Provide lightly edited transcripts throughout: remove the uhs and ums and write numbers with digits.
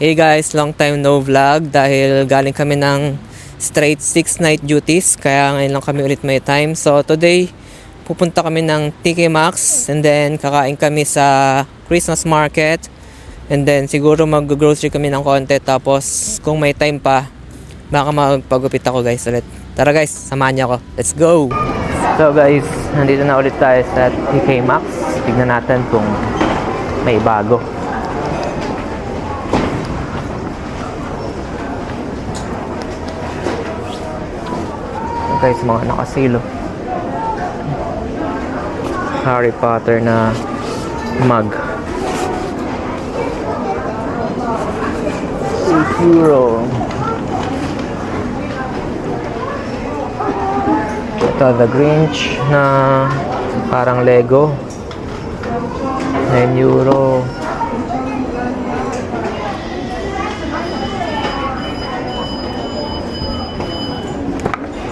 Hey guys, long time no vlog dahil galing kami ng straight 6 night duties kaya ngayon lang kami ulit may time. So today, pupunta kami ng TK Maxx and then kakain kami sa Christmas market and then siguro mag-grocery kami ng konti tapos kung may time pa, baka magpagupit ako guys ulit. Tara guys, samahan niyo ako. Let's go! So guys, nandito na ulit tayo sa TK Maxx. Tignan natin kung may bago. Guys, mga nakasilo Harry Potter na mug, €8. Ito The Grinch na parang Lego, €9.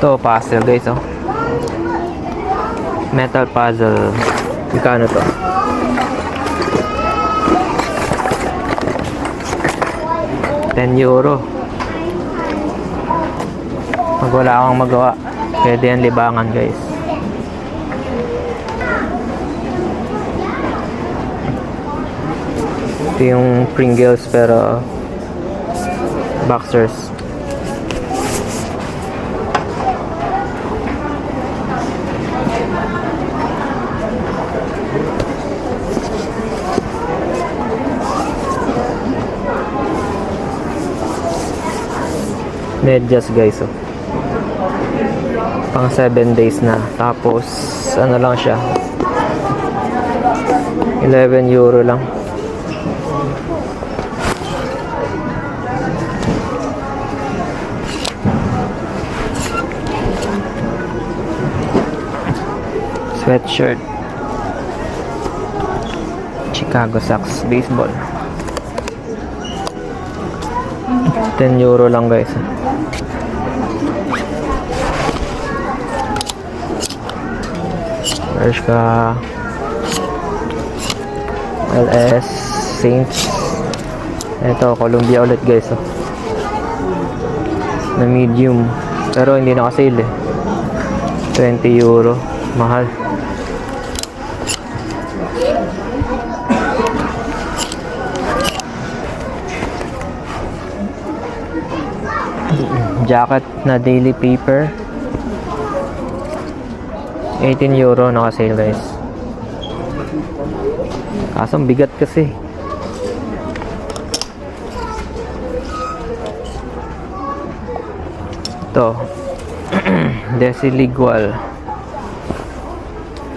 Ito, puzzle guys, oh. Metal puzzle. Magkano to? €10. Pag wala akong magawa, pwede yan libangan guys. Ito yung Pringles pero boxers. Medyas guys, oh. Pang 7 days na. Tapos ano lang siya, €11 lang. Sweatshirt, Chicago Sox baseball, €10 lang guys. Bershka, LS, Saints. Ito, Columbia ulit guys, oh. Na medium, pero hindi naka-sale eh. €20, mahal. Jacket na daily paper, €18 naka-sale guys. Kaso ang bigat kasi. Ito Desiligual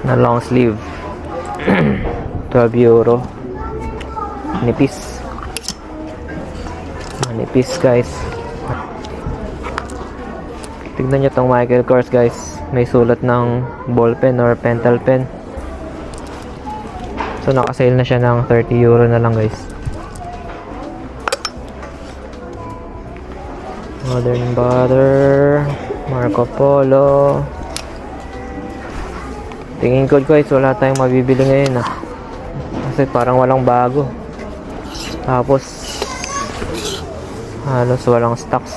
na long sleeve, €12. Nipis. Nipis guys. Tignan nyo tong Michael Kors guys. May sulat ng ball pen or pentel pen. So naka-sale na siya ng €30 na lang guys. Modern Butter, Marco Polo. Tingin ko guys, wala tayong mabibili ngayon ah. Kasi parang walang bago. Tapos halos walang stocks.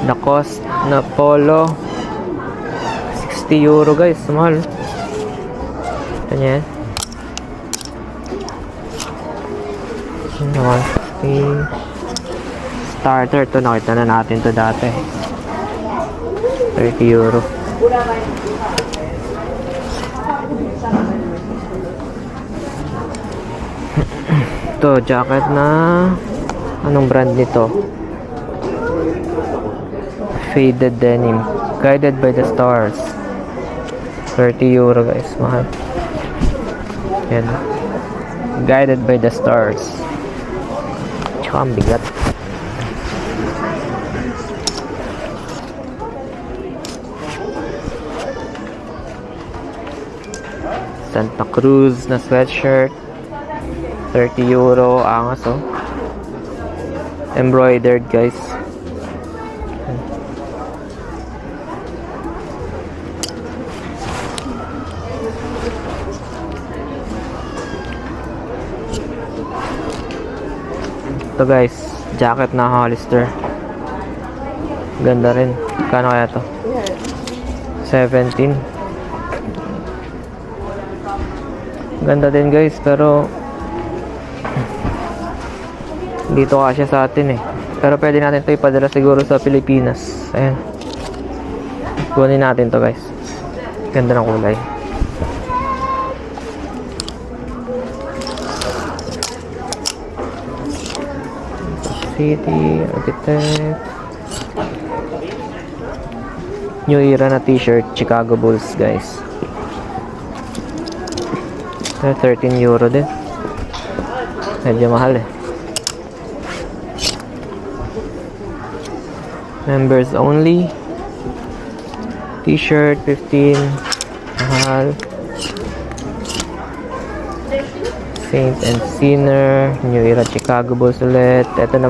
Lacoste na polo, €60 guys, mahal. Ito niya yan. Starter to, nakita na natin to dati. €30. Ito, jacket na anong brand nito? Faded denim, Guided by the Stars, €30 guys, mahal. Yan, Guided by the Stars. Tsaka ang bigat. Santa Cruz na sweatshirt, €30. Angas, oh. Embroidered guys. Ito guys, jacket na Hollister. Ganda rin. Kano kaya to? 17. Ganda din guys, pero dito kasi sa atin eh. Pero pwede natin to ipadala siguro sa Pilipinas. Ayan. Kunin natin to guys. Ganda ng kulay. City, Architect. New Era na t-shirt, Chicago Bulls guys. 13 euro din. Medyo mahal eh. Members only. T-shirt 15. Mahal. Saint and Sinner, New Era Chicago Bulls ulit. Ito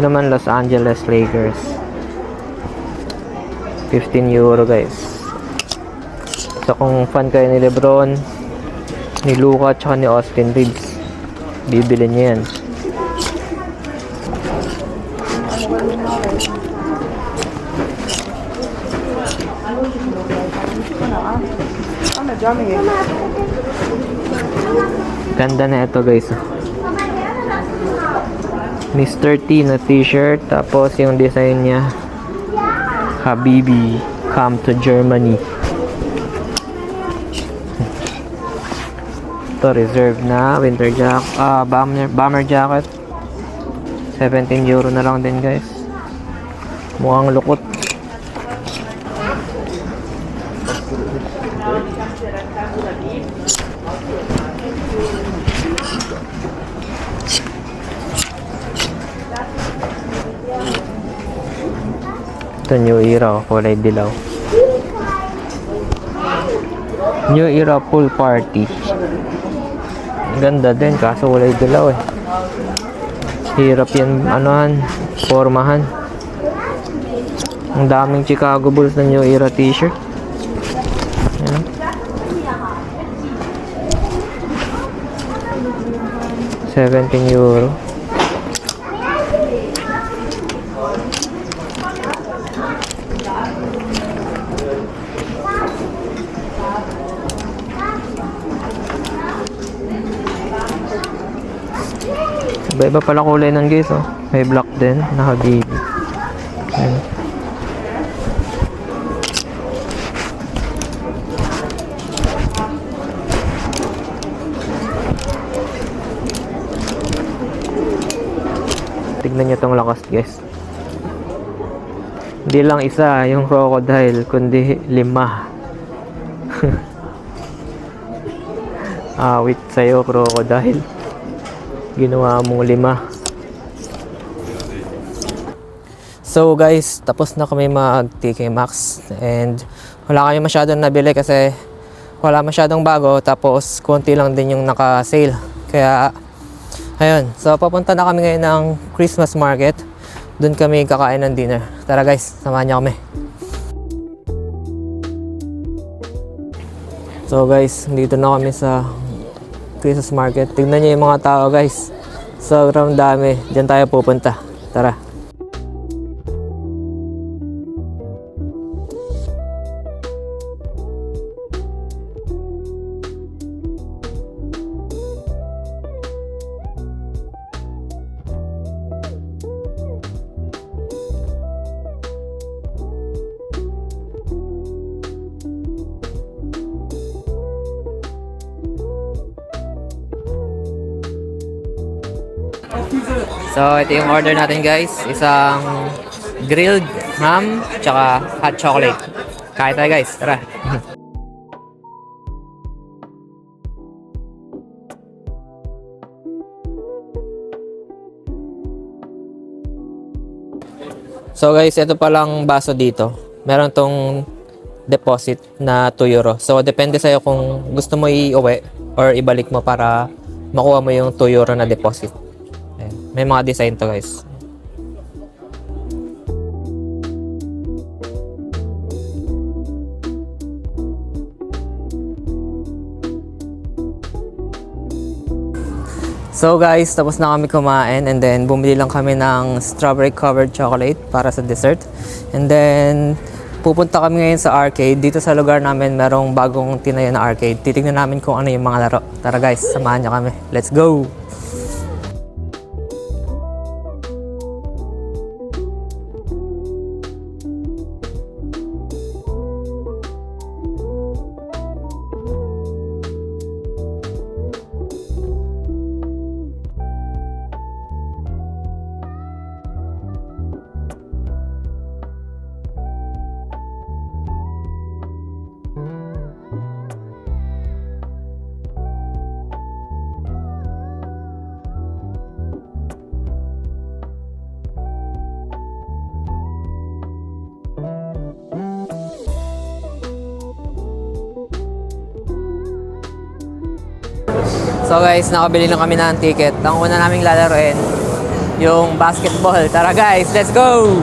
naman Los Angeles Lakers. 15 euro guys. So kung fan kayo ni LeBron, ni Luka, tsaka ni Austin Reeves, bibili niyo yan. Ganda na ito guys. Mr. T na t-shirt. Tapos yung design niya, Habibi, come to Germany. Ito reserve na winter jacket, bomber jacket. 17 euro na lang din guys. Mukhang lukot. Ito New Era, kulay dilaw. New Era pool party. Ganda din, kaso kulay dilaw eh. Hirap yan, anuhan, formahan. Ang daming Chicago Bulls na New Era t-shirt. Ayan. €17. Iba-iba pala kulay ng guys, oh. May black din, naka-baby. Ayan. Tignan nyo tong lakas guys. Hindi lang isa yung crocodile, kundi 5. Awit sa'yo crocodile. Ginawa mong 5. So guys, tapos na kami mag TK Maxx and wala kami masyadong nabili kasi wala masyadong bago, tapos konti lang din yung naka-sale. Kaya ayun, so papunta na kami ngayon ng Christmas market. Doon kami kakain ng dinner. Tara guys, samahan niyo kami. So guys, dito na kami sa Christmas market. Tignan niyo yung mga tao guys. Sobrang dami. Diyan tayo pupunta. Tara. So, ito yung order natin guys. Isang grilled ham, tsaka hot chocolate. Kain tayo guys, tara. So guys, ito palang baso dito. Meron tong deposit na €2. So, depende sa'yo kung gusto mo i-uwi or ibalik mo para makuha mo yung €2 na deposit. May mga design to guys. So guys, tapos na kami kumain and then bumili lang kami ng strawberry covered chocolate para sa dessert. And then pupunta kami ngayon sa arcade. Dito sa lugar namin merong bagong tinayo na arcade. Titignan namin kung ano yung mga laro. Tara guys, samahan niyo kami. Let's go! So guys, nakabili na kami ng ticket. Ang una naming lalaroin, yung basketball. Tara guys, let's go!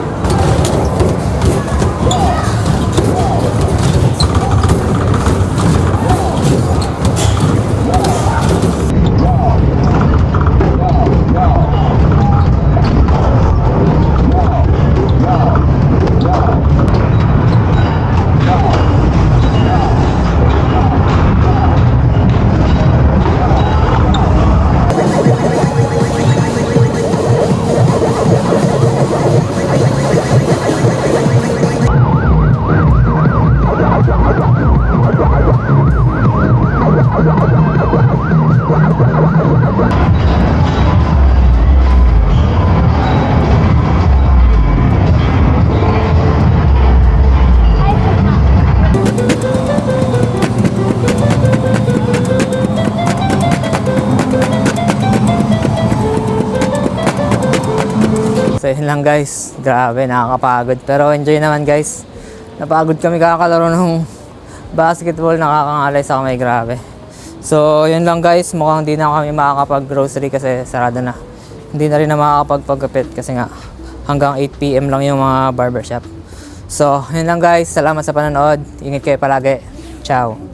So yun lang guys, grabe nakakapagod pero enjoy naman guys. Napagod kami kakalaro ng basketball, nakakangalay sa kamay, grabe. So yun lang guys, mukhang hindi na kami makakapag grocery kasi sarado na. Hindi na rin na makakapagpagupit kasi nga hanggang 8 PM lang yung mga barbershop. So yun lang guys, salamat sa panonood, ingat kayo palagi, ciao.